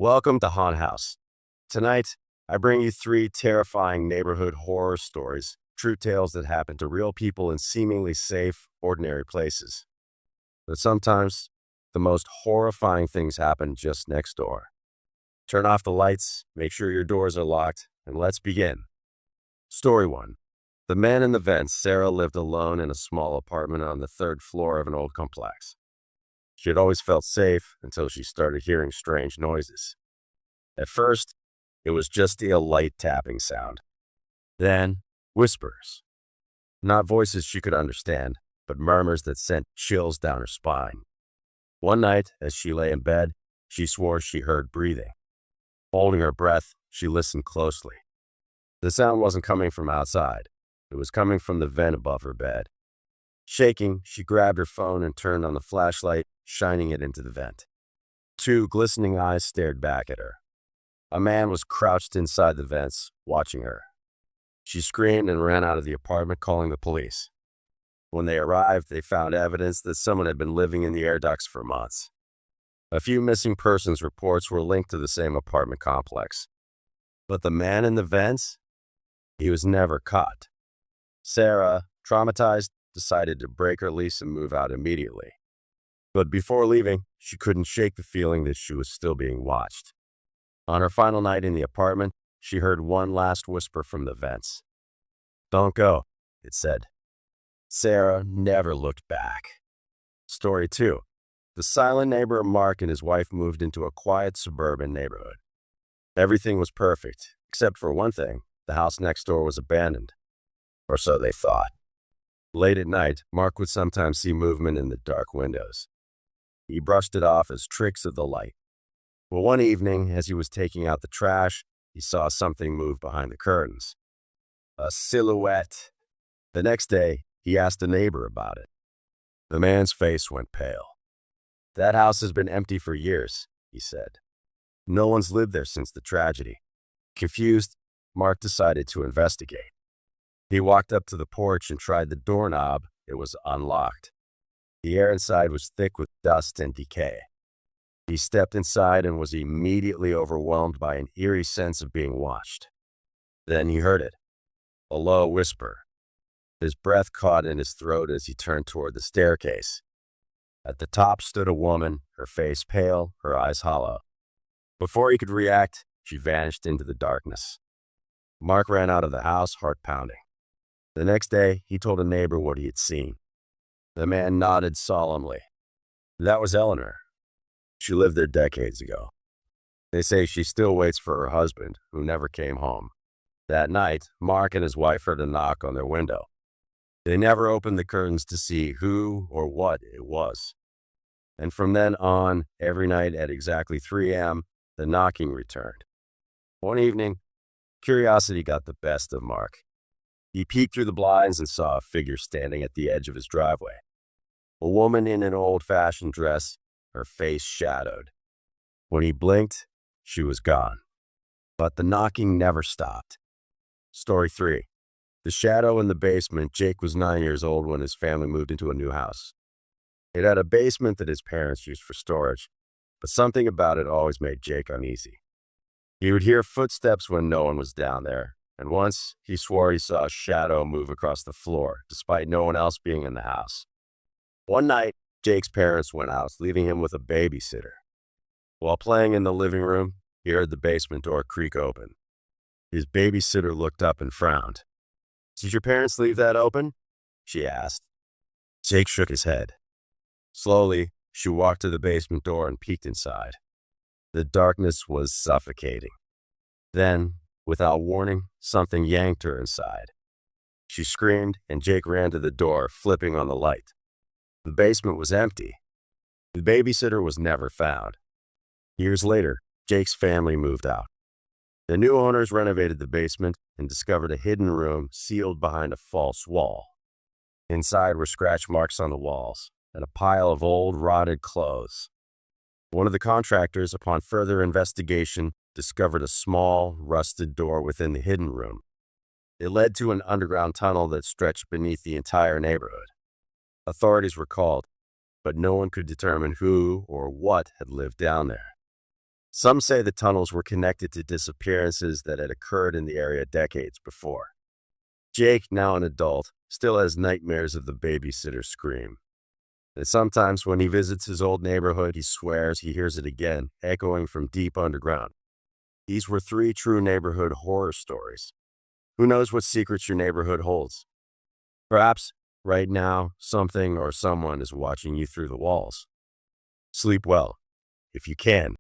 Welcome to Haunted House. Tonight, I bring you three terrifying neighborhood horror stories, true tales that happen to real people in seemingly safe, ordinary places. But sometimes, the most horrifying things happen just next door. Turn off the lights, make sure your doors are locked, and let's begin. Story 1. The man in the vents. Sarah lived alone in a small apartment on the third floor of an old complex. She had always felt safe until she started hearing strange noises. At first, it was just a light tapping sound. Then, whispers. Not voices she could understand, but murmurs that sent chills down her spine. One night, as she lay in bed, she swore she heard breathing. Holding her breath, she listened closely. The sound wasn't coming from outside. It was coming from the vent above her bed. Shaking, she grabbed her phone and turned on the flashlight, shining it into the vent. Two glistening eyes stared back at her. A man was crouched inside the vents, watching her. She screamed and ran out of the apartment, calling the police. When they arrived, they found evidence that someone had been living in the air ducts for months. A few missing persons reports were linked to the same apartment complex. But the man in the vents? He was never caught. Sarah, traumatized, decided to break her lease and move out immediately. But before leaving, she couldn't shake the feeling that she was still being watched. On her final night in the apartment, she heard one last whisper from the vents. "Don't go," it said. Sarah never looked back. Story 2. The silent neighbor Mark and his wife moved into a quiet suburban neighborhood. Everything was perfect, except for one thing: the house next door was abandoned. Or so they thought. Late at night, Mark would sometimes see movement in the dark windows. He brushed it off as tricks of the light. But one evening, as he was taking out the trash, he saw something move behind the curtains. A silhouette. The next day, he asked a neighbor about it. The man's face went pale. "That house has been empty for years," he said. "No one's lived there since the tragedy." Confused, Mark decided to investigate. He walked up to the porch and tried the doorknob. It was unlocked. The air inside was thick with dust and decay. He stepped inside and was immediately overwhelmed by an eerie sense of being watched. Then he heard it, a low whisper. His breath caught in his throat as he turned toward the staircase. At the top stood a woman, her face pale, her eyes hollow. Before he could react, she vanished into the darkness. Mark ran out of the house, heart pounding. The next day, he told a neighbor what he had seen. The man nodded solemnly. "That was Eleanor. She lived there decades ago. They say she still waits for her husband, who never came home." That night, Mark and his wife heard a knock on their window. They never opened the curtains to see who or what it was. And from then on, every night at exactly 3 a.m., the knocking returned. One evening, curiosity got the best of Mark. He peeked through the blinds and saw a figure standing at the edge of his driveway. A woman in an old-fashioned dress, her face shadowed. When he blinked, she was gone. But the knocking never stopped. Story 3. The shadow in the basement. Jake was 9 years old when his family moved into a new house. It had a basement that his parents used for storage, but something about it always made Jake uneasy. He would hear footsteps when no one was down there, and once he swore he saw a shadow move across the floor, despite no one else being in the house. One night, Jake's parents went out, leaving him with a babysitter. While playing in the living room, he heard the basement door creak open. His babysitter looked up and frowned. "Did your parents leave that open?" she asked. Jake shook his head. Slowly, she walked to the basement door and peeked inside. The darkness was suffocating. Then, without warning, something yanked her inside. She screamed, and Jake ran to the door, flipping on the light. The basement was empty. The babysitter was never found. Years later, Jake's family moved out. The new owners renovated the basement and discovered a hidden room sealed behind a false wall. Inside were scratch marks on the walls and a pile of old, rotted clothes. One of the contractors, upon further investigation, discovered a small, rusted door within the hidden room. It led to an underground tunnel that stretched beneath the entire neighborhood. Authorities were called, but no one could determine who or what had lived down there. Some say the tunnels were connected to disappearances that had occurred in the area decades before. Jake, now an adult, still has nightmares of the babysitter scream. And sometimes when he visits his old neighborhood, he swears he hears it again, echoing from deep underground. These were 3 true neighborhood horror stories. Who knows what secrets your neighborhood holds? Perhaps, right now, something or someone is watching you through the walls. Sleep well, if you can.